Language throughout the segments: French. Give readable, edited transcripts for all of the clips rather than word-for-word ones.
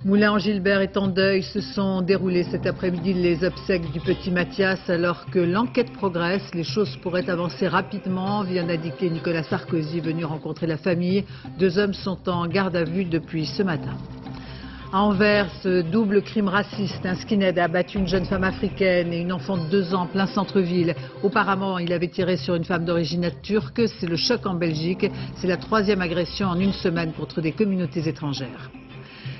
Moulins-en-Gilbert est en deuil. Se sont déroulées cet après-midi les obsèques du petit Mathias. Alors que l'enquête progresse, les choses pourraient avancer rapidement, vient d'indiquer Nicolas Sarkozy, venu rencontrer la famille. 2 hommes sont en garde à vue depuis ce matin. À Anvers, double crime raciste. Un skinhead a abattu une jeune femme africaine et une enfant de 2 ans en plein centre-ville. Auparavant, il avait tiré sur une femme d'origine turque. C'est le choc en Belgique. C'est la 3e agression en une semaine contre des communautés étrangères.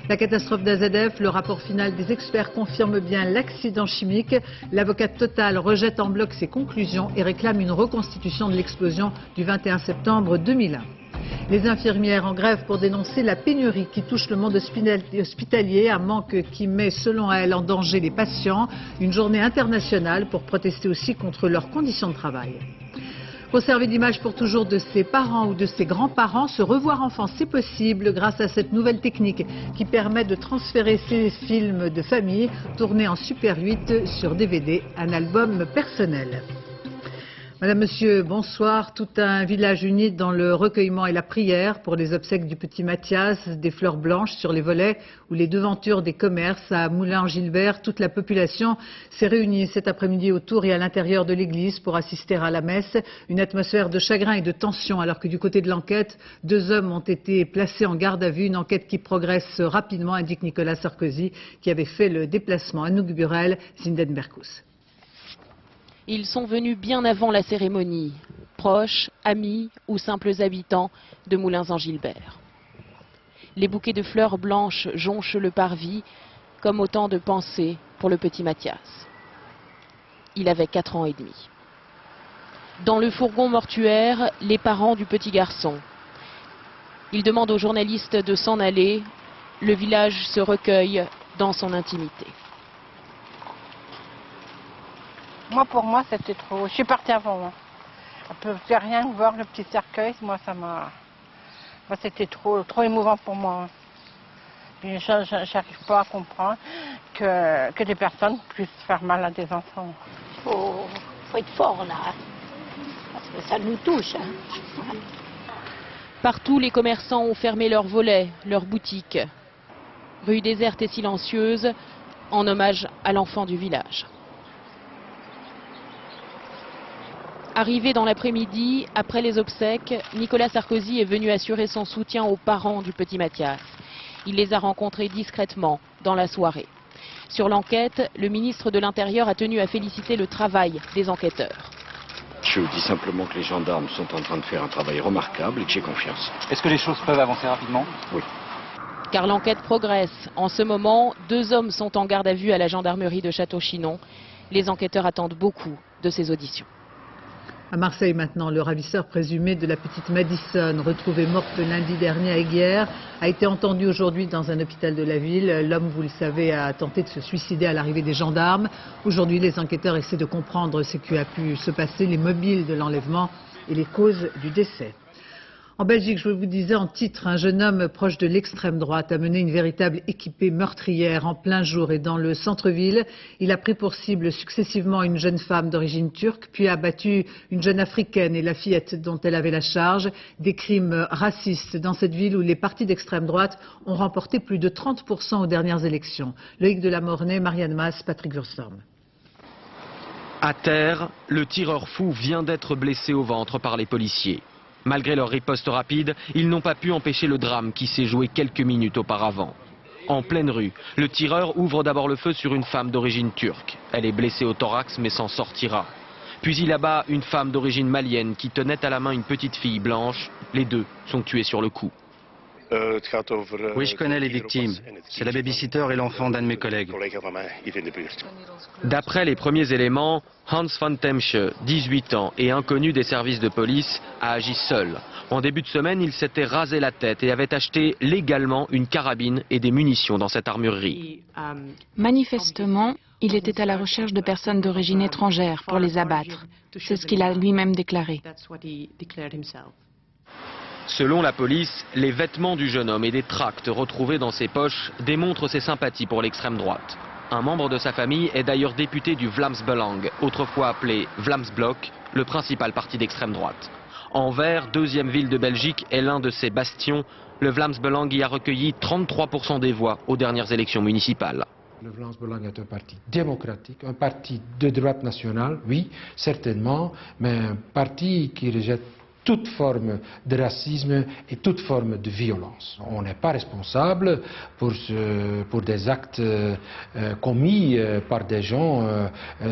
La catastrophe d'AZF, le rapport final des experts confirme bien l'accident chimique. L'avocat Total rejette en bloc ses conclusions et réclame une reconstitution de l'explosion du 21 septembre 2001. Les infirmières en grève pour dénoncer la pénurie qui touche le monde hospitalier, un manque qui met selon elles en danger les patients. Une journée internationale pour protester aussi contre leurs conditions de travail. Conserver l'image pour toujours de ses parents ou de ses grands-parents, se revoir enfant, c'est possible grâce à cette nouvelle technique qui permet de transférer ces films de famille tournés en Super 8 sur DVD, un album personnel. Madame, Monsieur, bonsoir. Tout un village uni dans le recueillement et la prière pour les obsèques du petit Mathias, des fleurs blanches sur les volets ou les devantures des commerces à Moulins-en-Gilbert. Toute la population s'est réunie cet après-midi autour et à l'intérieur de l'église pour assister à la messe. Une atmosphère de chagrin et de tension alors que du côté de l'enquête, 2 hommes ont été placés en garde à vue. Une enquête qui progresse rapidement, indique Nicolas Sarkozy qui avait fait le déplacement à Anouk Burel, Zindenberkus. Ils sont venus bien avant la cérémonie, proches, amis ou simples habitants de Moulins-en-Gilbert. Les bouquets de fleurs blanches jonchent le parvis comme autant de pensées pour le petit Mathias. Il avait 4 ans et demi. Dans le fourgon mortuaire, les parents du petit garçon. Ils demandent aux journalistes de s'en aller. Le village se recueille dans son intimité. Moi, pour moi, c'était trop. Je suis partie avant. Hein. On peut faire rien que voir le petit cercueil. Moi, c'était trop émouvant pour moi. Puis, j'arrive pas à comprendre que des personnes puissent faire mal à des enfants. Faut être fort là, hein. Parce que ça nous touche. Hein. Partout, les commerçants ont fermé leurs volets, leurs boutiques. Rue déserte et silencieuse, en hommage à l'enfant du village. Arrivé dans l'après-midi, après les obsèques, Nicolas Sarkozy est venu assurer son soutien aux parents du petit Mathias. Il les a rencontrés discrètement dans la soirée. Sur l'enquête, le ministre de l'Intérieur a tenu à féliciter le travail des enquêteurs. Je dis simplement que les gendarmes sont en train de faire un travail remarquable et que j'ai confiance. Est-ce que les choses peuvent avancer rapidement? Oui. Car l'enquête progresse. En ce moment, 2 hommes sont en garde à vue à la gendarmerie de Château-Chinon. Les enquêteurs attendent beaucoup de ces auditions. À Marseille maintenant, le ravisseur présumé de la petite Madison, retrouvé morte lundi dernier à Aiguière, a été entendu aujourd'hui dans un hôpital de la ville. L'homme, vous le savez, a tenté de se suicider à l'arrivée des gendarmes. Aujourd'hui, les enquêteurs essaient de comprendre ce qui a pu se passer, les mobiles de l'enlèvement et les causes du décès. En Belgique, je vous disais en titre, un jeune homme proche de l'extrême droite a mené une véritable équipée meurtrière en plein jour et dans le centre-ville. Il a pris pour cible successivement une jeune femme d'origine turque, puis a abattu une jeune africaine et la fillette dont elle avait la charge. Des crimes racistes dans cette ville où les partis d'extrême droite ont remporté plus de 30% aux dernières élections. Loïc Delamornay, Marianne Mas, Patrick Wurstorm. À terre, le tireur fou vient d'être blessé au ventre par les policiers. Malgré leur riposte rapide, ils n'ont pas pu empêcher le drame qui s'est joué quelques minutes auparavant. En pleine rue, le tireur ouvre d'abord le feu sur une femme d'origine turque. Elle est blessée au thorax mais s'en sortira. Puis il abat une femme d'origine malienne qui tenait à la main une petite fille blanche. Les 2 sont tués sur le coup. Oui, je connais les victimes. C'est la babysitter et l'enfant d'un de mes collègues. D'après les premiers éléments, Hans van Temsche, 18 ans et inconnu des services de police, a agi seul. En début de semaine, il s'était rasé la tête et avait acheté légalement une carabine et des munitions dans cette armurerie. Manifestement, il était à la recherche de personnes d'origine étrangère pour les abattre. C'est ce qu'il a lui-même déclaré. Selon la police, les vêtements du jeune homme et des tracts retrouvés dans ses poches démontrent ses sympathies pour l'extrême droite. Un membre de sa famille est d'ailleurs député du Vlaams Belang, autrefois appelé Vlaams Blok, le principal parti d'extrême droite. Anvers, deuxième ville de Belgique, est l'un de ses bastions. Le Vlaams Belang y a recueilli 33% des voix aux dernières élections municipales. Le Vlaams Belang est un parti démocratique, un parti de droite nationale, oui, certainement, mais un parti qui rejette toute forme de racisme et toute forme de violence. On n'est pas responsable pour des actes commis par des gens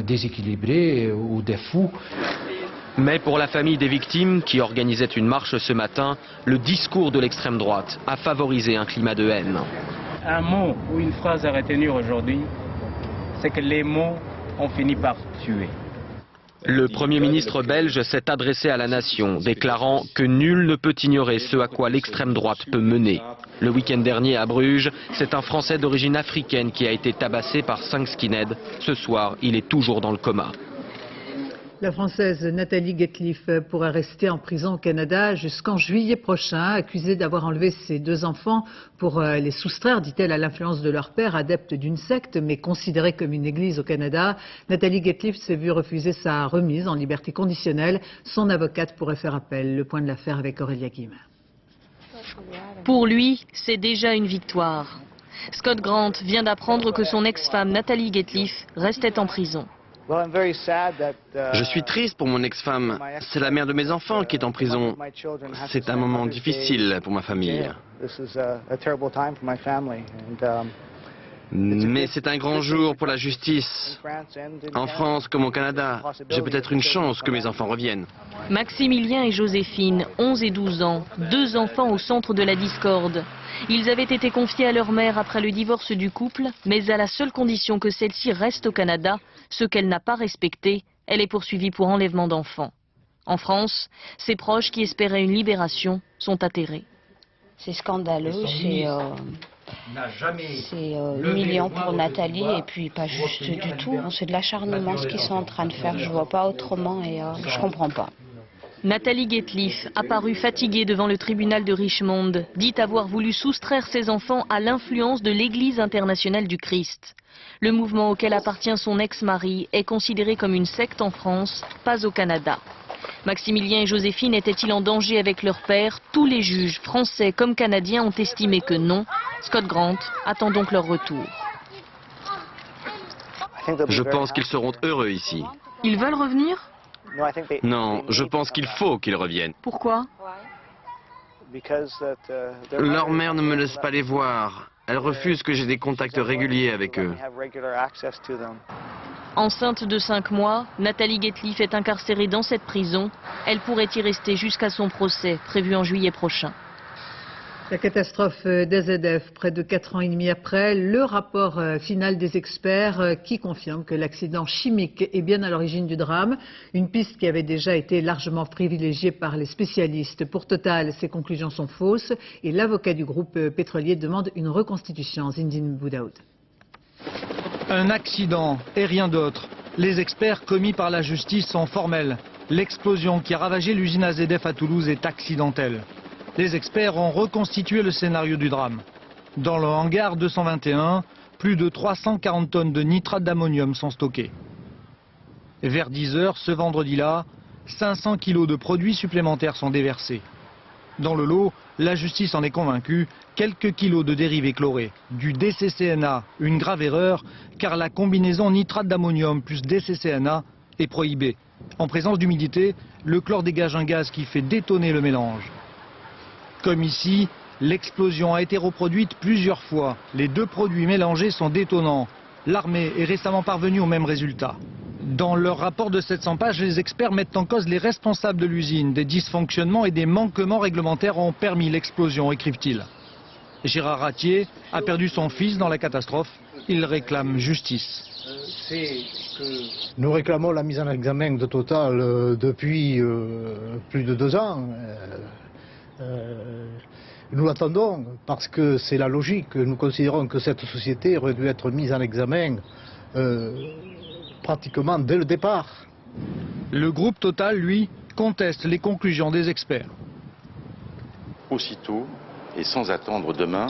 déséquilibrés ou des fous. Mais pour la famille des victimes, qui organisait une marche ce matin, le discours de l'extrême droite a favorisé un climat de haine. Un mot ou une phrase à retenir aujourd'hui, c'est que les mots ont fini par tuer. Le Premier ministre belge s'est adressé à la nation, déclarant que nul ne peut ignorer ce à quoi l'extrême droite peut mener. Le week-end dernier à Bruges, c'est un Français d'origine africaine qui a été tabassé par 5 skinheads. Ce soir, il est toujours dans le coma. La Française Nathalie Guettelif pourrait rester en prison au Canada jusqu'en juillet prochain, accusée d'avoir enlevé ses 2 enfants pour les soustraire, dit-elle, à l'influence de leur père, adepte d'une secte, mais considérée comme une église au Canada. Nathalie Guettelif s'est vue refuser sa remise en liberté conditionnelle. Son avocate pourrait faire appel. Le point de l'affaire avec Aurélia Guim. Pour lui, c'est déjà une victoire. Scott Grant vient d'apprendre que son ex-femme Nathalie Guettelif restait en prison. Je suis triste pour mon ex-femme. C'est la mère de mes enfants qui est en prison. C'est un moment difficile pour ma famille. Mais c'est un grand jour pour la justice. En France comme au Canada, j'ai peut-être une chance que mes enfants reviennent. Maximilien et Joséphine, 11 et 12 ans, 2 enfants au centre de la discorde. Ils avaient été confiés à leur mère après le divorce du couple, mais à la seule condition que celle-ci reste au Canada, ce qu'elle n'a pas respecté. Elle est poursuivie pour enlèvement d'enfants. En France, ses proches qui espéraient une libération sont atterrés. C'est scandaleux, c'est humiliant pour Nathalie et puis pas juste du tout. C'est de l'acharnement ce qu'ils sont en train de faire, je vois pas autrement et je comprends pas. Nathalie Guettelif, apparue fatiguée devant le tribunal de Richmond, dit avoir voulu soustraire ses enfants à l'influence de l'Église internationale du Christ. Le mouvement auquel appartient son ex-mari est considéré comme une secte en France, pas au Canada. Maximilien et Joséphine étaient-ils en danger avec leur père? Tous les juges, français comme canadiens, ont estimé que non. Scott Grant attend donc leur retour. Je pense qu'ils seront heureux ici. Ils veulent revenir? Non, je pense qu'il faut qu'ils reviennent. Pourquoi? Leur mère ne me laisse pas les voir. Elle refuse que j'ai des contacts réguliers avec eux. Enceinte de 5 mois, Nathalie Guettelif est incarcérée dans cette prison. Elle pourrait y rester jusqu'à son procès, prévu en juillet prochain. La catastrophe d'AZF, près de 4 ans et demi après, le rapport final des experts qui confirme que l'accident chimique est bien à l'origine du drame, une piste qui avait déjà été largement privilégiée par les spécialistes. Pour Total, ces conclusions sont fausses et l'avocat du groupe pétrolier demande une reconstitution. Zindine Boudaoud. Un accident et rien d'autre. Les experts commis par la justice sont formels. L'explosion qui a ravagé l'usine AZF à Toulouse est accidentelle. Les experts ont reconstitué le scénario du drame. Dans le hangar 221, plus de 340 tonnes de nitrate d'ammonium sont stockées. Vers 10 h ce vendredi-là, 500 kilos de produits supplémentaires sont déversés. Dans le lot, la justice en est convaincue, quelques kilos de dérivés chlorés. Du DCCNA, une grave erreur, car la combinaison nitrate d'ammonium plus DCCNA est prohibée. En présence d'humidité, le chlore dégage un gaz qui fait détonner le mélange. Comme ici, l'explosion a été reproduite plusieurs fois. Les 2 produits mélangés sont détonnants. L'armée est récemment parvenue au même résultat. Dans leur rapport de 700 pages, les experts mettent en cause les responsables de l'usine. Des dysfonctionnements et des manquements réglementaires ont permis l'explosion, écrivent-ils. Gérard Ratier a perdu son fils dans la catastrophe. Il réclame justice. Nous réclamons la mise en examen de Total depuis plus de 2 ans. Nous l'attendons parce que c'est la logique. Nous considérons que cette société aurait dû être mise en examen pratiquement dès le départ. Le groupe Total, lui, conteste les conclusions des experts. Aussitôt et sans attendre demain,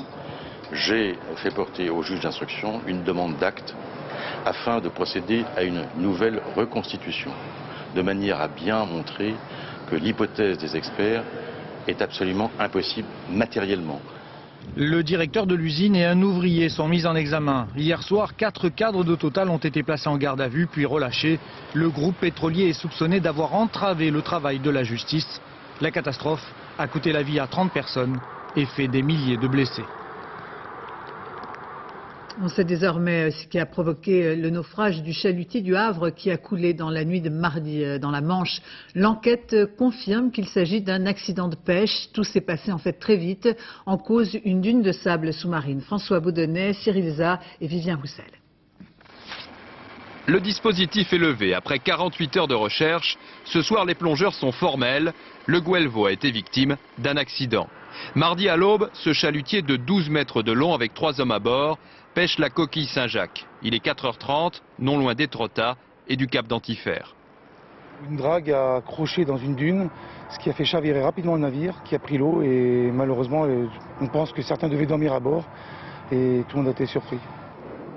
j'ai fait porter au juge d'instruction une demande d'acte afin de procéder à une nouvelle reconstitution, de manière à bien montrer que l'hypothèse des experts est absolument impossible matériellement. Le directeur de l'usine et un ouvrier sont mis en examen. Hier soir, 4 cadres de Total ont été placés en garde à vue puis relâchés. Le groupe pétrolier est soupçonné d'avoir entravé le travail de la justice. La catastrophe a coûté la vie à 30 personnes et fait des milliers de blessés. On sait désormais ce qui a provoqué le naufrage du chalutier du Havre qui a coulé dans la nuit de mardi dans la Manche. L'enquête confirme qu'il s'agit d'un accident de pêche. Tout s'est passé en fait très vite. En cause, une dune de sable sous-marine. François Baudonnet, Cyril Zah et Vivien Roussel. Le dispositif est levé. Après 48 heures de recherche, ce soir les plongeurs sont formels. Le Guelvo a été victime d'un accident. Mardi à l'aube, ce chalutier de 12 mètres de long avec 3 hommes à bord pêche la coquille Saint-Jacques. Il est 4h30, non loin d'Étretat et du cap d'Antifer. Une drague a accroché dans une dune, ce qui a fait chavirer rapidement le navire qui a pris l'eau et malheureusement on pense que certains devaient dormir à bord et tout le monde a été surpris.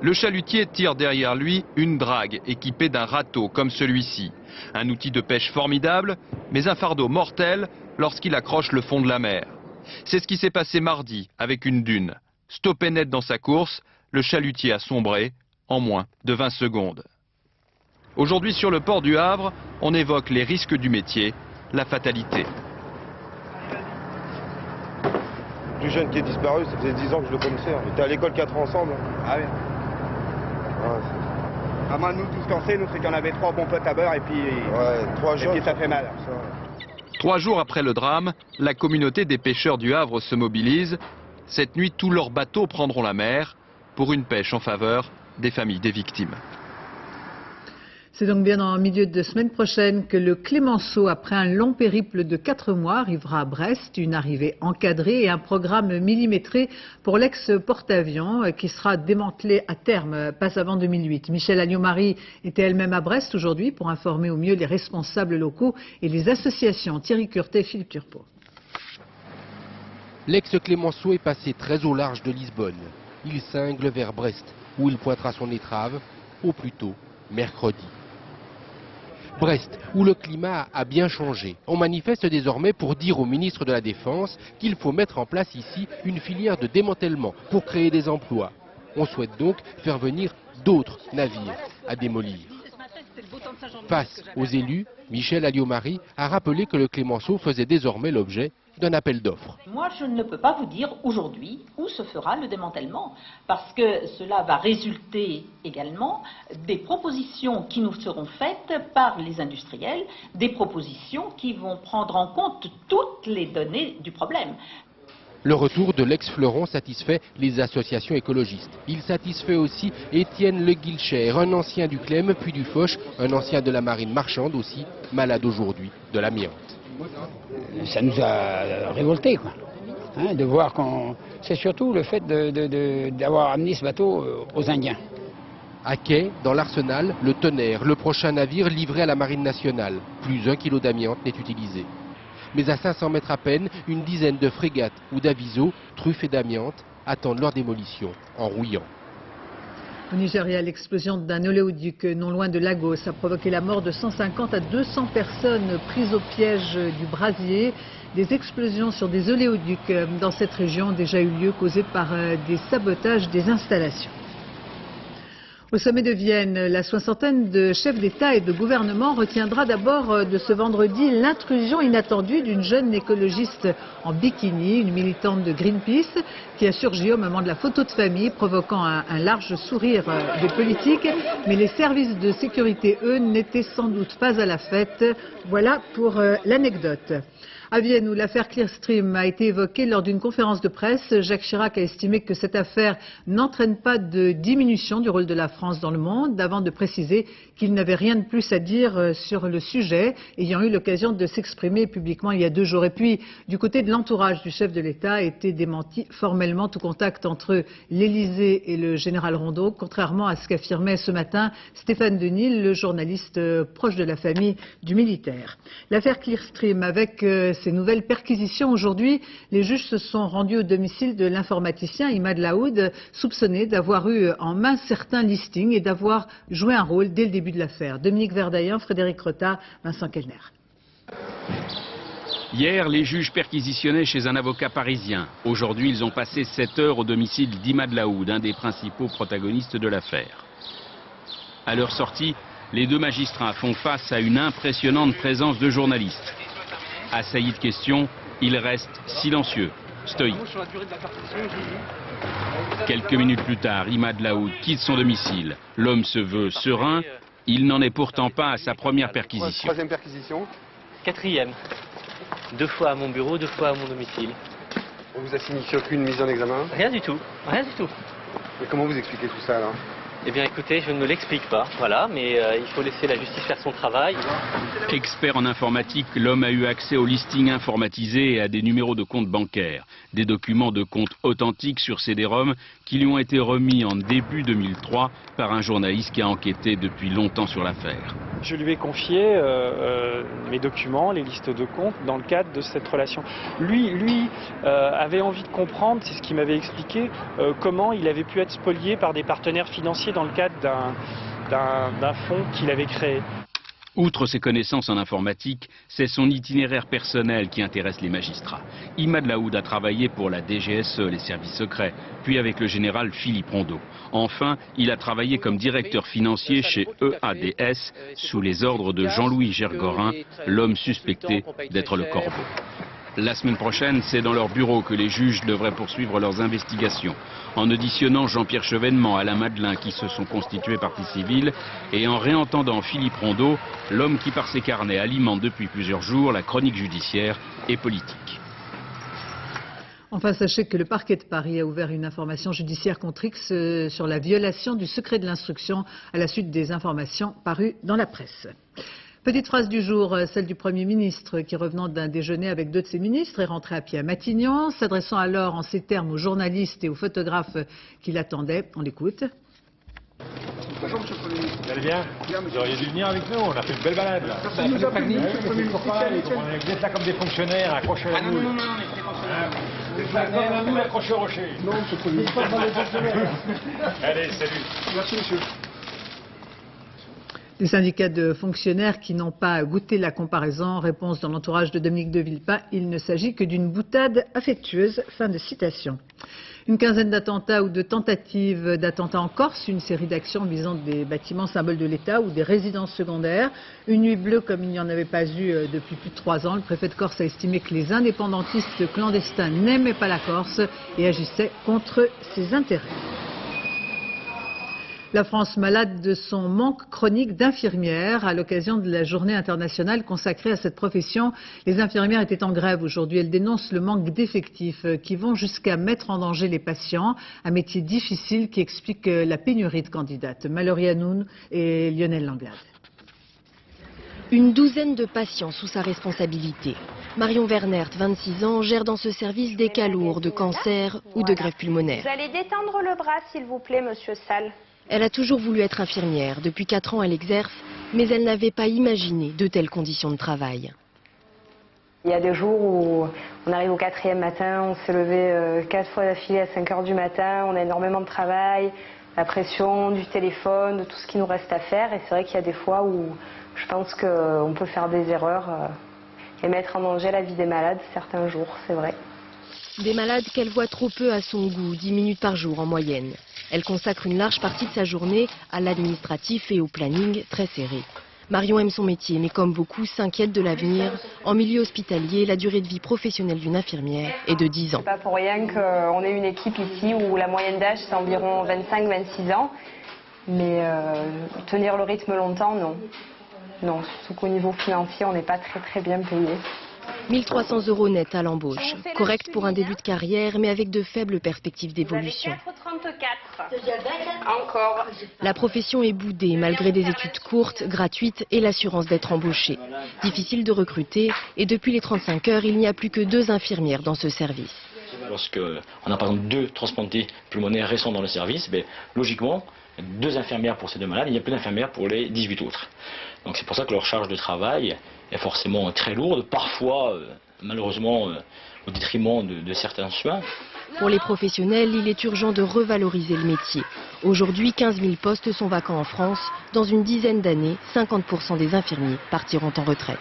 Le chalutier tire derrière lui une drague équipée d'un râteau comme celui-ci. Un outil de pêche formidable, mais un fardeau mortel lorsqu'il accroche le fond de la mer. C'est ce qui s'est passé mardi avec une dune. Stoppé net dans sa course, le chalutier a sombré en moins de 20 secondes. Aujourd'hui sur le port du Havre, on évoque les risques du métier, la fatalité. Le plus jeune qui est disparu, ça faisait 10 ans que je le connaissais. On était à l'école 4 ans ensemble. Ah oui. Vraiment, nous, tout ce qu'on sait, nous, c'est qu'on avait 3 bons potes à beurre et puis, ça fait mal. 3 jours après le drame, la communauté des pêcheurs du Havre se mobilise. Cette nuit, tous leurs bateaux prendront la mer pour une pêche en faveur des familles des victimes. C'est donc bien en milieu de semaine prochaine que le Clémenceau, après un long périple de 4 mois, arrivera à Brest. Une arrivée encadrée et un programme millimétré pour l'ex-porte-avions qui sera démantelé à terme, pas avant 2008. Michèle Agneau-Marie était elle-même à Brest aujourd'hui pour informer au mieux les responsables locaux et les associations. Thierry Curtet, Philippe Turpot. L'ex-Clémenceau est passé très au large de Lisbonne. Il cingle vers Brest, où il pointera son étrave, au plus tôt mercredi. Brest, où le climat a bien changé. On manifeste désormais pour dire au ministre de la Défense qu'il faut mettre en place ici une filière de démantèlement pour créer des emplois. On souhaite donc faire venir d'autres navires à démolir. Face aux élus, Michèle Agneau-Marie a rappelé que le Clémenceau faisait désormais l'objet d'un appel d'offres. Moi, je ne peux pas vous dire aujourd'hui où se fera le démantèlement, parce que cela va résulter également des propositions qui nous seront faites par les industriels, des propositions qui vont prendre en compte toutes les données du problème. Le retour de l'ex-fleuron satisfait les associations écologistes. Il satisfait aussi Étienne Le Guilcher, un ancien du Clem puis du Foch, un ancien de la marine marchande aussi, malade aujourd'hui de l'amiante. Ça nous a révoltés, quoi. Hein, de voir qu'on... C'est surtout le fait d'avoir amené ce bateau aux Indiens. À quai, dans l'Arsenal, le Tonnerre, le prochain navire livré à la marine nationale. Plus d'1 kilo d'amiante n'est utilisé. Mais à 500 mètres à peine, une dizaine de frégates ou d'avisos, truffés d'amiante, attendent leur démolition en rouillant. Au Nigeria, l'explosion d'un oléoduc non loin de Lagos a provoqué la mort de 150 à 200 personnes prises au piège du brasier. Des explosions sur des oléoducs dans cette région ont déjà eu lieu, causées par des sabotages des installations. Au sommet de Vienne, la soixantaine de chefs d'État et de gouvernement retiendra d'abord de ce vendredi l'intrusion inattendue d'une jeune écologiste en bikini, une militante de Greenpeace, qui a surgi au moment de la photo de famille, provoquant un large sourire des politiques. Mais les services de sécurité, eux, n'étaient sans doute pas à la fête. Voilà pour l'anecdote. À Vienne, où l'affaire Clearstream a été évoquée lors d'une conférence de presse, Jacques Chirac a estimé que cette affaire n'entraîne pas de diminution du rôle de la France dans le monde, avant de préciser qu'il n'avait rien de plus à dire sur le sujet, ayant eu l'occasion de s'exprimer publiquement il y a 2 jours. Et puis, du côté de l'entourage du chef de l'État, a été démenti formellement tout contact entre l'Élysée et le général Rondeau, contrairement à ce qu'affirmait ce matin Stéphane Denil, le journaliste proche de la famille du militaire. L'affaire Clearstream, avec ces nouvelles perquisitions aujourd'hui, les juges se sont rendus au domicile de l'informaticien Imad Laoud, soupçonné d'avoir eu en main certains listings et d'avoir joué un rôle dès le début de l'affaire. Dominique Verdaillan, Frédéric Rota, Vincent Kellner. Hier, les juges perquisitionnaient chez un avocat parisien. Aujourd'hui, ils ont passé 7 heures au domicile d'Imad Laoud, un des principaux protagonistes de l'affaire. À leur sortie, les deux magistrats font face à une impressionnante présence de journalistes. Assaillis de questions, ils restent silencieux, stoïques. Quelques minutes plus tard, Imad Laoud quitte son domicile. L'homme se veut serein, il n'en est pourtant pas à sa première perquisition. Troisième perquisition. Quatrième. 2 fois à mon bureau, 2 fois à mon domicile. On vous a signifié aucune mise en examen? Rien du tout, rien du tout. Mais comment vous expliquez tout ça alors? Eh bien écoutez, je ne me l'explique pas, voilà, mais il faut laisser la justice faire son travail. Expert en informatique, l'homme a eu accès aux listings informatisés et à des numéros de compte bancaires, des documents de compte authentiques sur CD-ROM qui lui ont été remis en début 2003 par un journaliste qui a enquêté depuis longtemps sur l'affaire. Je lui ai confié mes documents, les listes de comptes, dans le cadre de cette relation. Lui avait envie de comprendre, c'est ce qu'il m'avait expliqué, comment il avait pu être spolié par des partenaires financiers dans le cadre d'un fonds qu'il avait créé. Outre ses connaissances en informatique, c'est son itinéraire personnel qui intéresse les magistrats. Imad Laoud a travaillé pour la DGSE, les services secrets, puis avec le général Philippe Rondeau. Enfin, il a travaillé comme directeur financier chez EADS, sous les ordres de Jean-Louis Gergorin, l'homme suspecté d'être le Corbeau. La semaine prochaine, c'est dans leur bureau que les juges devraient poursuivre leurs investigations, en auditionnant Jean-Pierre Chevènement, Alain Madelin qui se sont constitués partie civile et en réentendant Philippe Rondeau, l'homme qui par ses carnets alimente depuis plusieurs jours la chronique judiciaire et politique. Enfin, sachez que le parquet de Paris a ouvert une information judiciaire contre X sur la violation du secret de l'instruction à la suite des informations parues dans la presse. Petite phrase du jour, celle du Premier ministre qui, revenant d'un déjeuner avec 2 de ses ministres, est rentré à pied à Matignon, s'adressant alors en ces termes aux journalistes et aux photographes qui l'attendaient. On l'écoute. Bonjour Monsieur le Premier ministre. Vous allez bien? Vous auriez dû venir avec nous, on a fait une belle balade là. Ça nous a prévenu, Monsieur le Premier ministre. Vous êtes là comme des fonctionnaires, accrochés à la moule. Non, on est fonctionnaires. Vous êtes là comme la moule accrochée au rocher. Non, Monsieur le Premier ministre, pas dans les fonctionnaires. Allez, salut. Merci Monsieur. Des syndicats de fonctionnaires qui n'ont pas goûté la comparaison. Réponse dans l'entourage de Dominique de Villepin. Il ne s'agit que d'une boutade affectueuse. Fin de citation. Une quinzaine d'attentats ou de tentatives d'attentats en Corse. Une série d'actions visant des bâtiments symboles de l'État ou des résidences secondaires. Une nuit bleue comme il n'y en avait pas eu depuis plus de 3 ans. Le préfet de Corse a estimé que les indépendantistes clandestins n'aimaient pas la Corse et agissaient contre ses intérêts. La France malade de son manque chronique d'infirmières. À l'occasion de la journée internationale consacrée à cette profession, les infirmières étaient en grève aujourd'hui. Elles dénoncent le manque d'effectifs qui vont jusqu'à mettre en danger les patients. Un métier difficile qui explique la pénurie de candidates. Mallory Hanoun et Lionel Langlade. Une douzaine de patients sous sa responsabilité. Marion Wernert, 26 ans, gère dans ce service des cas lourds de cancer ou de greffe pulmonaire. Vous allez détendre le bras, s'il vous plaît, monsieur Salle. Elle a toujours voulu être infirmière. Depuis 4 ans, elle exerce, mais elle n'avait pas imaginé de telles conditions de travail. Il y a des jours où on arrive au 4e matin, on s'est levé 4 fois d'affilée à 5 heures du matin, on a énormément de travail, la pression, du téléphone, de tout ce qui nous reste à faire. Et c'est vrai qu'il y a des fois où je pense qu'on peut faire des erreurs et mettre en danger la vie des malades certains jours, c'est vrai. Des malades qu'elle voit trop peu à son goût, 10 minutes par jour en moyenne. Elle consacre une large partie de sa journée à l'administratif et au planning très serré. Marion aime son métier, mais comme beaucoup, s'inquiète de l'avenir. En milieu hospitalier, la durée de vie professionnelle d'une infirmière est de 10 ans. C'est pas pour rien qu'on ait une équipe ici où la moyenne d'âge c'est environ 25-26 ans. Mais tenir le rythme longtemps, non. Non, surtout qu'au niveau financier, on n'est pas très bien payé. 1 300 € net à l'embauche. Correct pour un début de carrière, mais avec de faibles perspectives d'évolution. Encore. La profession est boudée, malgré des études courtes, gratuites et l'assurance d'être embauchée. Difficile de recruter, et depuis les 35 heures, il n'y a plus que 2 infirmières dans ce service. Lorsqu'on a par exemple 2 transplantés pulmonaires récents dans le service, logiquement, 2 infirmières pour ces 2 malades, il n'y a plus d'infirmières pour les 18 autres. Donc c'est pour ça que leur charge de travail est forcément très lourde, parfois malheureusement au détriment de certains soins. Pour les professionnels, il est urgent de revaloriser le métier. Aujourd'hui, 15 000 postes sont vacants en France. Dans une dizaine d'années, 50% des infirmiers partiront en retraite.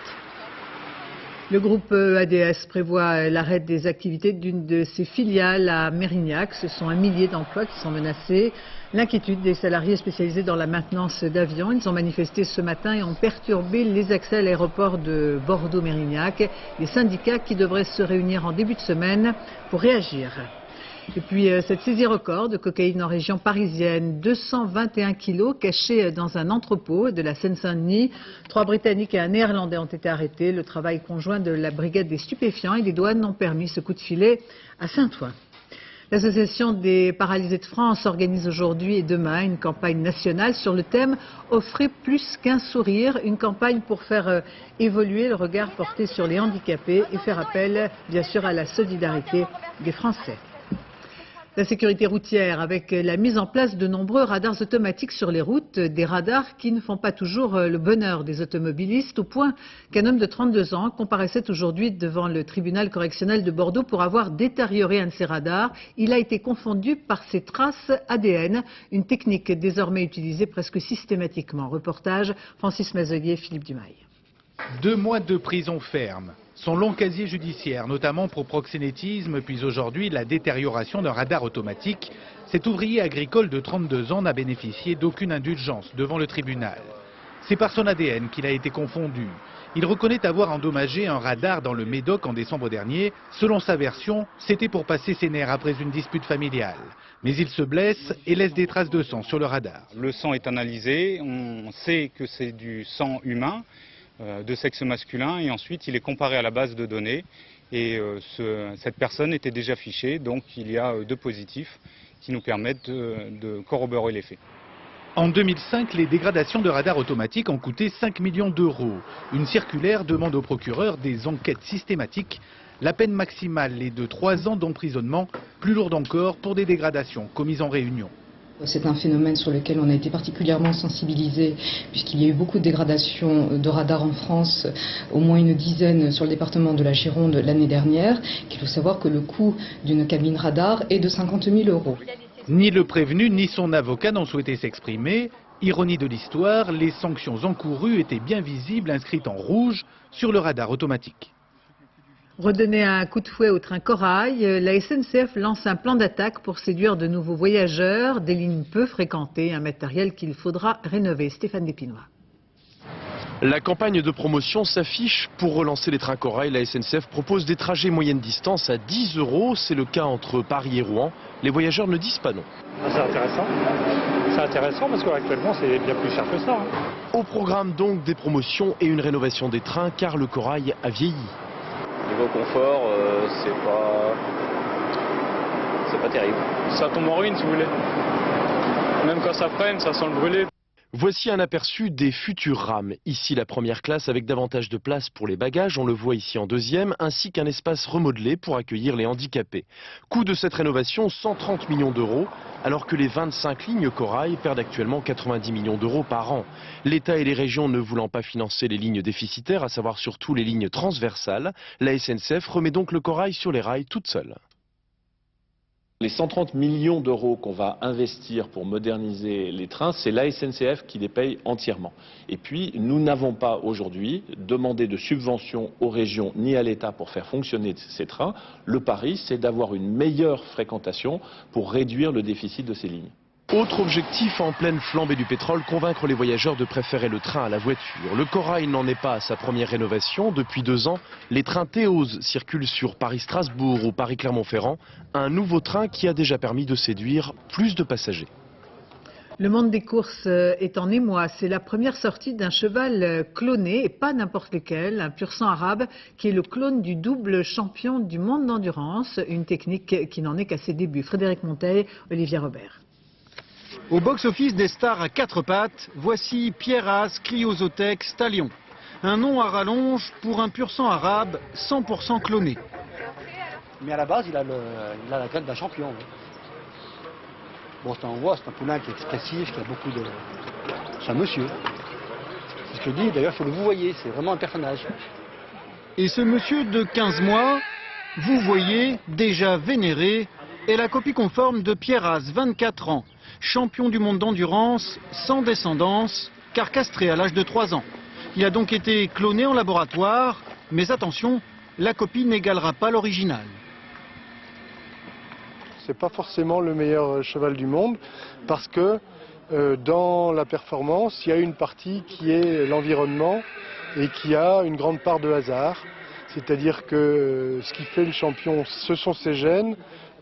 Le groupe ADS prévoit l'arrêt des activités d'une de ses filiales à Mérignac. Ce sont 1 millier d'emplois qui sont menacés. L'inquiétude des salariés spécialisés dans la maintenance d'avions. Ils ont manifesté ce matin et ont perturbé les accès à l'aéroport de Bordeaux-Mérignac. Les syndicats qui devraient se réunir en début de semaine pour réagir. Et puis cette saisie record de cocaïne en région parisienne, 221 kilos cachés dans un entrepôt de la Seine-Saint-Denis. 3 Britanniques et un Néerlandais ont été arrêtés. Le travail conjoint de la brigade des stupéfiants et des douanes ont permis ce coup de filet à Saint-Ouen. L'Association des paralysés de France organise aujourd'hui et demain une campagne nationale sur le thème « Offrez plus qu'un sourire », une campagne pour faire évoluer le regard porté sur les handicapés et faire appel bien sûr à la solidarité des Français. La sécurité routière avec la mise en place de nombreux radars automatiques sur les routes, des radars qui ne font pas toujours le bonheur des automobilistes, au point qu'un homme de 32 ans comparaissait aujourd'hui devant le tribunal correctionnel de Bordeaux pour avoir détérioré un de ses radars. Il a été confondu par ses traces ADN, une technique désormais utilisée presque systématiquement. Reportage Francis Mazelier, Philippe Dumail. 2 mois de prison ferme, son long casier judiciaire, notamment pour proxénétisme, puis aujourd'hui la détérioration d'un radar automatique. Cet ouvrier agricole de 32 ans n'a bénéficié d'aucune indulgence devant le tribunal. C'est par son ADN qu'il a été confondu. Il reconnaît avoir endommagé un radar dans le Médoc en décembre dernier. Selon sa version, c'était pour passer ses nerfs après une dispute familiale. Mais il se blesse et laisse des traces de sang sur le radar. Le sang est analysé, on sait que c'est du sang humain, de sexe masculin, et ensuite il est comparé à la base de données et cette personne était déjà fichée, donc il y a 2 positifs qui nous permettent de corroborer les faits. En 2005, les dégradations de radars automatiques ont coûté 5 millions d'euros. Une circulaire demande au procureur des enquêtes systématiques. La peine maximale est de 3 ans d'emprisonnement, plus lourde encore pour des dégradations commises en réunion. C'est un phénomène sur lequel on a été particulièrement sensibilisé puisqu'il y a eu beaucoup de dégradations de radars en France, au moins une dizaine sur le département de la Gironde l'année dernière. Il faut savoir que le coût d'une cabine radar est de 50 000 euros. Ni le prévenu ni son avocat n'ont souhaité s'exprimer. Ironie de l'histoire, les sanctions encourues étaient bien visibles, inscrites en rouge sur le radar automatique. Redonner un coup de fouet au train Corail, la SNCF lance un plan d'attaque pour séduire de nouveaux voyageurs, des lignes peu fréquentées, un matériel qu'il faudra rénover. Stéphane Despinois. La campagne de promotion s'affiche pour relancer les trains Corail. La SNCF propose des trajets moyenne distance à 10 €. C'est le cas entre Paris et Rouen. Les voyageurs ne disent pas non. C'est intéressant. C'est intéressant parce qu'actuellement c'est bien plus cher que ça. Au programme donc des promotions et une rénovation des trains car le Corail a vieilli. Niveau confort, c'est pas terrible. Ça tombe en ruine si vous voulez. Même quand ça freine, ça sent le brûler. Voici un aperçu des futurs rames. Ici la première classe avec davantage de place pour les bagages, on le voit ici en deuxième, ainsi qu'un espace remodelé pour accueillir les handicapés. Coût de cette rénovation, 130 millions d'euros, alors que les 25 lignes Corail perdent actuellement 90 millions d'euros par an. L'État et les régions ne voulant pas financer les lignes déficitaires, à savoir surtout les lignes transversales, la SNCF remet donc le Corail sur les rails toute seule. Les 130 millions d'euros qu'on va investir pour moderniser les trains, c'est la SNCF qui les paye entièrement. Et puis, nous n'avons pas aujourd'hui demandé de subvention aux régions ni à l'État pour faire fonctionner ces trains. Le pari, c'est d'avoir une meilleure fréquentation pour réduire le déficit de ces lignes. Autre objectif en pleine flambée du pétrole, convaincre les voyageurs de préférer le train à la voiture. Le Corail n'en est pas à sa première rénovation. Depuis 2 ans, les trains Théose circulent sur Paris-Strasbourg ou Paris-Clermont-Ferrand. Un nouveau train qui a déjà permis de séduire plus de passagers. Le monde des courses est en émoi. C'est la première sortie d'un cheval cloné, et pas n'importe lequel, un pur sang arabe, qui est le clone du double champion du monde d'endurance. Une technique qui n'en est qu'à ses débuts. Frédéric Monteil, Olivier Robert. Au box-office des stars à 4 pattes, voici Pierras Cryosotech Stallion. Un nom à rallonge pour un pur sang arabe 100% cloné. Mais à la base, il a la gueule d'un champion. Bon, c'est un poulain qui est expressif, qui a beaucoup de... C'est un monsieur. C'est ce que je dis, d'ailleurs, il faut le vous voyez, c'est vraiment un personnage. Et ce monsieur de 15 mois, vous voyez, déjà vénéré, est la copie conforme de Pierras, 24 ans. Champion du monde d'endurance, sans descendance, car castré à l'âge de 3 ans. Il a donc été cloné en laboratoire Mais attention, la copie n'égalera pas l'original. C'est pas forcément le meilleur cheval du monde parce que dans la performance, il y a une partie qui est l'environnement et qui a une grande part de hasard. C'est-à-dire que ce qui fait le champion, ce sont ses gènes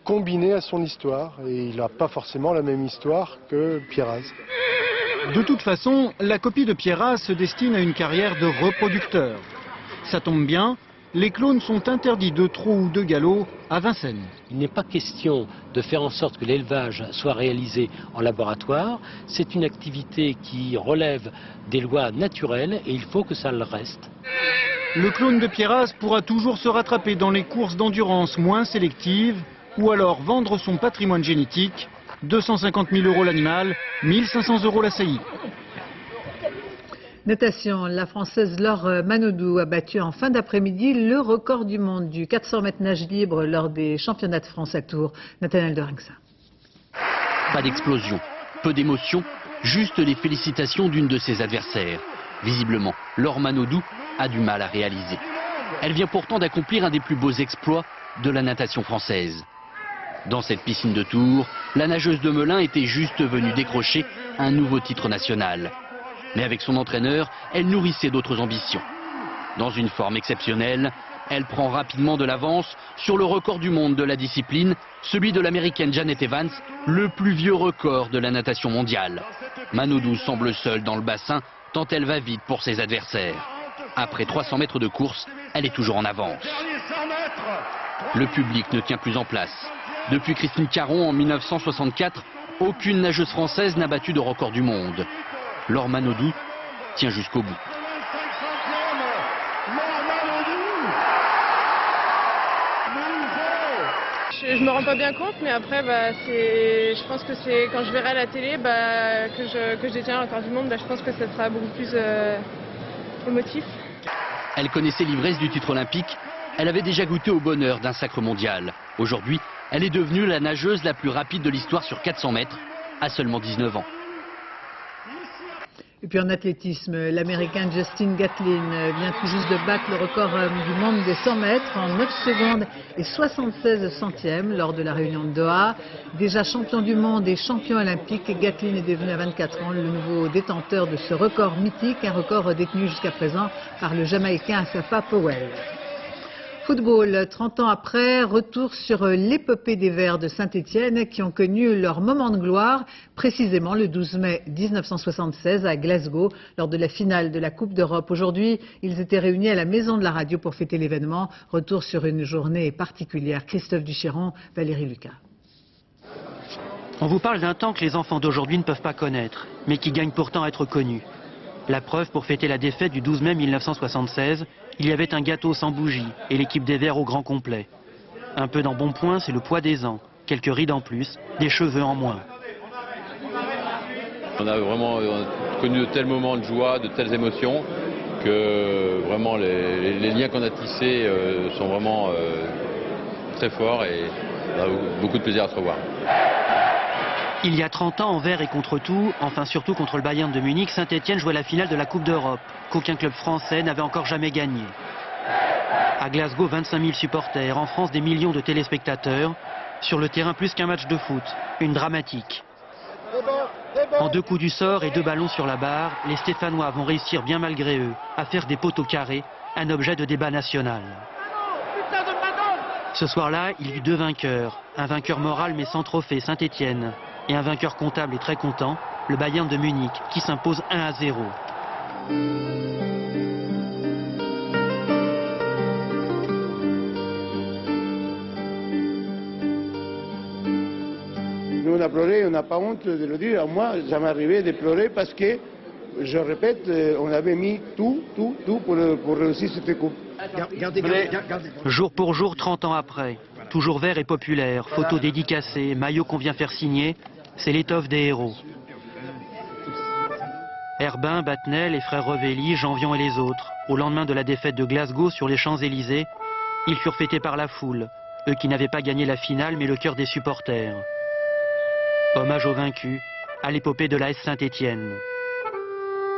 combinés à son histoire. Et il n'a pas forcément la même histoire que Pierraz. De toute façon, la copie de Pierraz se destine à une carrière de reproducteur. Ça tombe bien, les clones sont interdits de trot ou de galop à Vincennes. Il n'est pas question de faire en sorte que l'élevage soit réalisé en laboratoire. C'est une activité qui relève des lois naturelles et il faut que ça le reste. Le clone de Pierraz pourra toujours se rattraper dans les courses d'endurance moins sélectives ou alors vendre son patrimoine génétique. 250 000 € l'animal, 1 500 € la saillie. Natation, la Française Laure Manodou a battu en fin d'après-midi le record du monde du 400 mètres nage libre lors des championnats de France à Tours. Nathanaël Deringsa. Pas d'explosion, peu d'émotion, juste les félicitations d'une de ses adversaires. Visiblement, Laure Manodou a du mal à réaliser. Elle vient pourtant d'accomplir un des plus beaux exploits de la natation française. Dans cette piscine de Tours, la nageuse de Melun était juste venue décrocher un nouveau titre national. Mais avec son entraîneur, elle nourrissait d'autres ambitions. Dans une forme exceptionnelle, elle prend rapidement de l'avance sur le record du monde de la discipline, celui de l'américaine Janet Evans, le plus vieux record de la natation mondiale. Manodou semble seule dans le bassin, tant elle va vite pour ses adversaires. Après 300 mètres de course, elle est toujours en avance. Le public ne tient plus en place. Depuis Christine Caron en 1964, aucune nageuse française n'a battu de record du monde. Laure Manodou tient jusqu'au bout. Je me rends pas bien compte, mais après, je pense que c'est quand je verrai à la télé que je détiens le record du monde, je pense que ça sera beaucoup plus émotif. Elle connaissait l'ivresse du titre olympique. Elle avait déjà goûté au bonheur d'un sacre mondial. Aujourd'hui, elle est devenue la nageuse la plus rapide de l'histoire sur 400 mètres, à seulement 19 ans. Et puis en athlétisme, l'américain Justin Gatlin vient tout juste de battre le record du monde des 100 mètres en 9 secondes et 76 centièmes lors de la réunion de Doha. Déjà champion du monde et champion olympique, Gatlin est devenu à 24 ans le nouveau détenteur de ce record mythique, un record détenu jusqu'à présent par le Jamaïcain Asafa Powell. Football, 30 ans après, retour sur l'épopée des Verts de Saint-Étienne qui ont connu leur moment de gloire, précisément le 12 mai 1976 à Glasgow, lors de la finale de la Coupe d'Europe. Aujourd'hui, ils étaient réunis à la Maison de la Radio pour fêter l'événement. Retour sur une journée particulière. Christophe Duchéron, Valérie Lucas. On vous parle d'un temps que les enfants d'aujourd'hui ne peuvent pas connaître, mais qui gagne pourtant à être connu. La preuve, pour fêter la défaite du 12 mai 1976, il y avait un gâteau sans bougie et l'équipe des Verts au grand complet. Un peu d'embonpoint, c'est le poids des ans. Quelques rides en plus, des cheveux en moins. On a vraiment connu de tels moments de joie, de telles émotions, que vraiment les liens qu'on a tissés sont vraiment très forts et on a beaucoup de plaisir à se revoir. Il y a 30 ans, envers et contre tout, enfin surtout contre le Bayern de Munich, Saint-Étienne jouait la finale de la Coupe d'Europe, qu'aucun club français n'avait encore jamais gagné. À Glasgow, 25 000 supporters, en France des millions de téléspectateurs, sur le terrain plus qu'un match de foot, une dramatique. En 2 coups du sort et 2 ballons sur la barre, les Stéphanois vont réussir bien malgré eux à faire des poteaux carrés un objet de débat national. Ce soir-là, il y eut 2 vainqueurs, un vainqueur moral mais sans trophée, Saint-Étienne, et un vainqueur comptable et très content, le Bayern de Munich, qui s'impose 1-0. Nous, on a pleuré, on n'a pas honte de le dire. Moi, ça m'est arrivé de pleurer parce que, je répète, on avait mis tout pour réussir cette coupe. Jour pour jour, 30 ans après, toujours vert et populaire, photos dédicacées, maillots qu'on vient faire signer, c'est l'étoffe des héros. Herbin, Battenel, les frères Revelli, Janvion et les autres, au lendemain de la défaite de Glasgow sur les Champs-Élysées, ils furent fêtés par la foule, eux qui n'avaient pas gagné la finale mais le cœur des supporters. Hommage aux vaincus, à l'épopée de l'AS Saint-Étienne.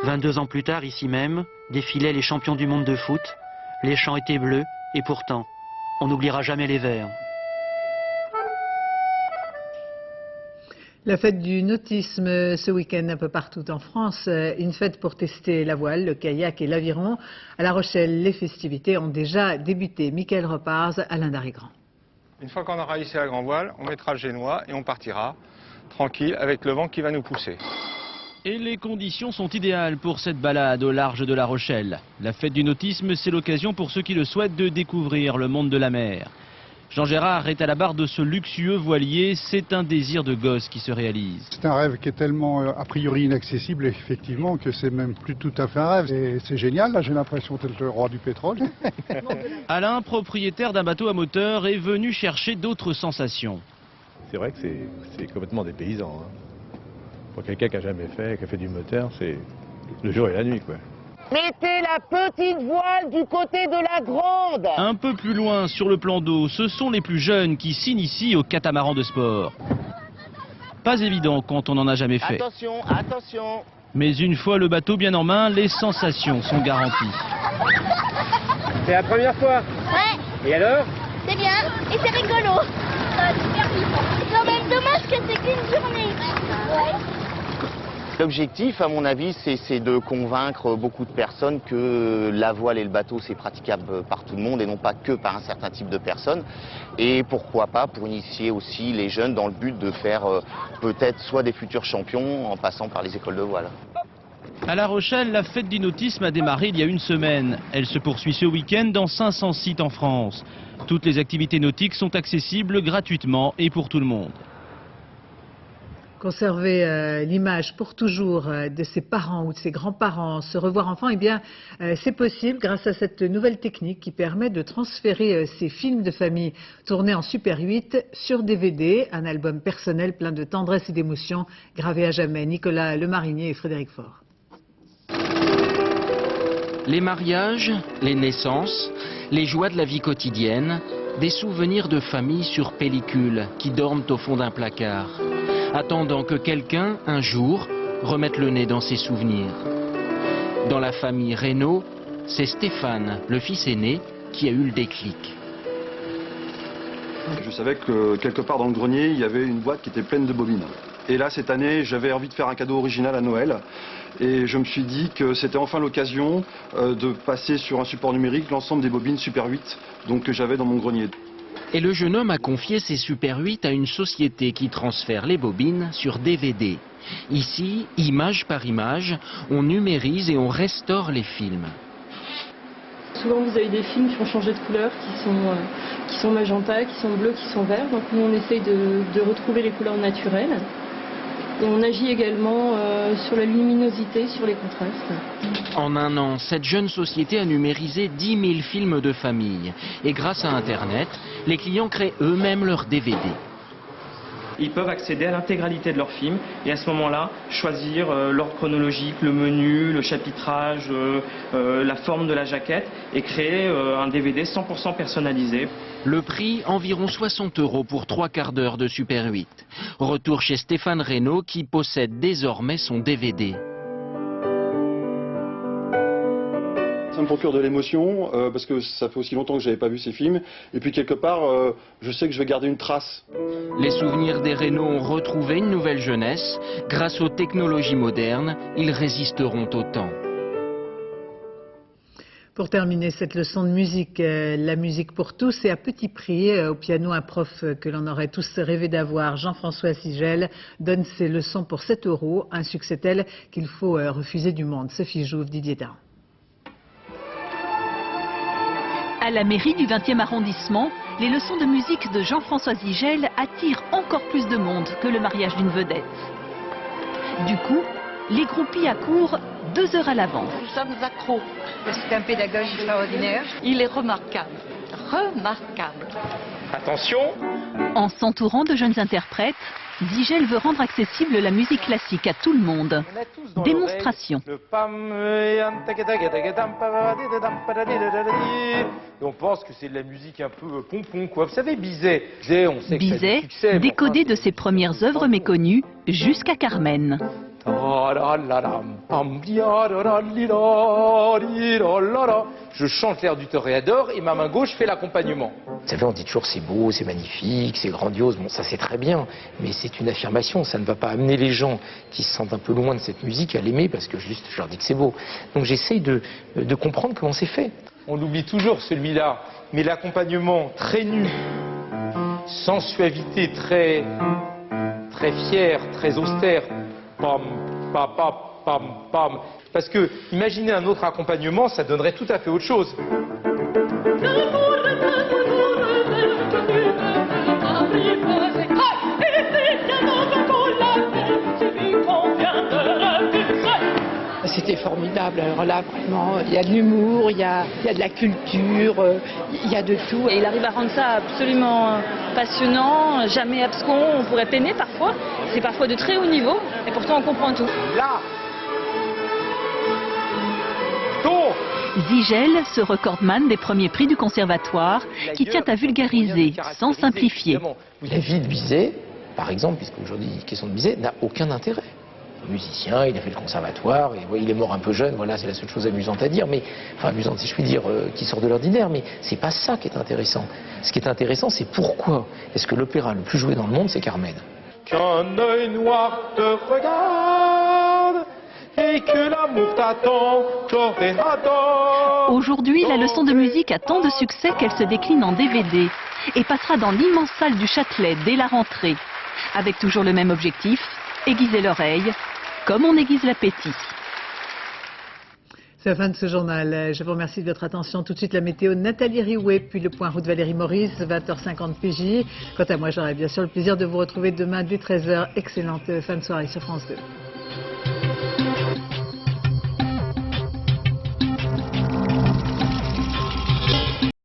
22 ans plus tard, ici même, défilaient les champions du monde de foot, Les champs étaient bleus et pourtant, on n'oubliera jamais les verts. La fête du nautisme ce week-end un peu partout en France. Une fête pour tester la voile, le kayak et l'aviron. À La Rochelle, les festivités ont déjà débuté. Mickaël Repars, Alain Darigrand. Une fois qu'on aura hissé la grand voile, on mettra le génois et on partira tranquille avec le vent qui va nous pousser. Et les conditions sont idéales pour cette balade au large de La Rochelle. La fête du nautisme, c'est l'occasion pour ceux qui le souhaitent de découvrir le monde de la mer. Jean Gérard est à la barre de ce luxueux voilier, c'est un désir de gosse qui se réalise. C'est un rêve qui est tellement a priori inaccessible effectivement que c'est même plus tout à fait un rêve. Et c'est génial, là j'ai l'impression d'être le roi du pétrole. Alain, propriétaire d'un bateau à moteur, est venu chercher d'autres sensations. C'est vrai que c'est complètement dépaysant. Pour quelqu'un qui n'a jamais fait, qui a fait du moteur, c'est le jour et la nuit, quoi. Mettez la petite voile du côté de la grande. Un peu plus loin, sur le plan d'eau, ce sont les plus jeunes qui s'initient au catamaran de sport. Pas évident quand on n'en a jamais fait. Attention, attention. Mais une fois le bateau bien en main, les sensations sont garanties. C'est la première fois? Ouais. Et alors? C'est bien, et c'est rigolo. C'est quand même dommage que c'est qu'une journée. Ouais. L'objectif, à mon avis, c'est de convaincre beaucoup de personnes que la voile et le bateau, c'est praticable par tout le monde et non pas que par un certain type de personnes. Et pourquoi pas pour initier aussi les jeunes dans le but de faire peut-être soit des futurs champions en passant par les écoles de voile. À La Rochelle, la fête du nautisme a démarré il y a une semaine. Elle se poursuit ce week-end dans 500 sites en France. Toutes les activités nautiques sont accessibles gratuitement et pour tout le monde. Conserver l'image pour toujours de ses parents ou de ses grands-parents, se revoir enfant, eh bien, c'est possible grâce à cette nouvelle technique qui permet de transférer ces films de famille tournés en Super 8 sur DVD, un album personnel plein de tendresse et d'émotion, gravé à jamais. Nicolas Lemarinier et Frédéric Faure. Les mariages, les naissances, les joies de la vie quotidienne, des souvenirs de famille sur pellicule qui dorment au fond d'un placard, attendant que quelqu'un, un jour, remette le nez dans ses souvenirs. Dans la famille Reynaud, c'est Stéphane, le fils aîné, qui a eu le déclic. Je savais que quelque part dans le grenier, il y avait une boîte qui était pleine de bobines. Et là, cette année, j'avais envie de faire un cadeau original à Noël. Et je me suis dit que c'était enfin l'occasion de passer sur un support numérique l'ensemble des bobines Super 8 donc, que j'avais dans mon grenier. Et le jeune homme a confié ses Super 8 à une société qui transfère les bobines sur DVD. Ici, image par image, on numérise et on restaure les films. Souvent vous avez des films qui ont changé de couleur, qui sont magenta, qui sont bleus, qui sont verts. Donc nous on essaye de retrouver les couleurs naturelles. Et on agit également sur la luminosité, sur les contrastes. En un an, cette jeune société a numérisé 10 000 films de famille. Et grâce à Internet, les clients créent eux-mêmes leurs DVD. Ils peuvent accéder à l'intégralité de leurs films et à ce moment-là, choisir l'ordre chronologique, le menu, le chapitrage, la forme de la jaquette et créer un DVD 100% personnalisé. Le prix, environ 60 € pour 3/4 d'heure de Super 8. Retour chez Stéphane Reynaud qui possède désormais son DVD. Ça me procure de l'émotion parce que ça fait aussi longtemps que je n'avais pas vu ces films. Et puis quelque part, je sais que je vais garder une trace. Les souvenirs des Reynaud ont retrouvé une nouvelle jeunesse. Grâce aux technologies modernes, ils résisteront au temps. Pour terminer cette leçon de musique, la musique pour tous et à petit prix, au piano, un prof que l'on aurait tous rêvé d'avoir, Jean-François Sigel, donne ses leçons pour 7 €, un succès tel qu'il faut refuser du monde. Sophie Jouve, Didier Dain. À la mairie du 20e arrondissement, les leçons de musique de Jean-François Sigel attirent encore plus de monde que le mariage d'une vedette. Du coup, les groupies accourent 2 heures à l'avance. Nous sommes accros. C'est un pédagogue extraordinaire. Il est remarquable. Remarquable. Attention! En s'entourant de jeunes interprètes, Sigel veut rendre accessible la musique classique à tout le monde. Démonstration. On pense que c'est de la musique un peu pompon, quoi. Vous savez, Bizet, on sait que Bizet, ça a du succès, décodé de ses premières œuvres méconnues jusqu'à Carmen. Je chante l'air du toréador et ma main gauche fait l'accompagnement. Vous savez, on dit toujours c'est beau, c'est magnifique, c'est grandiose. Bon, ça c'est très bien, mais c'est une affirmation. Ça ne va pas amener les gens qui se sentent un peu loin de cette musique à l'aimer parce que juste je leur dis que c'est beau. Donc j'essaye de comprendre comment c'est fait. On oublie toujours celui-là, mais l'accompagnement très nu, sans suavité, très fier, très austère. Pam, pam, pam, pam, pam. Parce que, imaginez un autre accompagnement, ça donnerait tout à fait autre chose. C'était formidable. Alors là, vraiment, il y a de l'humour, il y a de la culture, il y a de tout. Et il arrive à rendre ça absolument passionnant, jamais abscon. On pourrait peiner parfois. C'est parfois de très haut niveau, et pourtant on comprend tout. Là. Zigel, ce recordman des premiers prix du conservatoire, qui tient à vulgariser, sans simplifier. La vie de Bizet, par exemple, puisque aujourd'hui il est question de Bizet, n'a aucun intérêt. Musicien, il a fait le conservatoire, et il est mort un peu jeune, voilà, c'est la seule chose amusante à dire, mais, enfin amusante si je puis dire, qui sort de l'ordinaire, mais c'est pas ça qui est intéressant. Ce qui est intéressant, c'est pourquoi est-ce que l'opéra le plus joué dans le monde, c'est Carmen. Qu'un œil noir te regarde, et que l'amour t'attend, toréador. Aujourd'hui, la leçon de musique a tant de succès qu'elle se décline en DVD et passera dans l'immense salle du Châtelet dès la rentrée, avec toujours le même objectif, aiguiser l'oreille, comme on aiguise l'appétit. C'est la fin de ce journal. Je vous remercie de votre attention. Tout de suite la météo, Nathalie Riouet, puis le point route Valérie Maurice, 20h50 PJ. Quant à moi, j'aurai bien sûr le plaisir de vous retrouver demain dès 13h. Excellente fin de soirée sur France 2.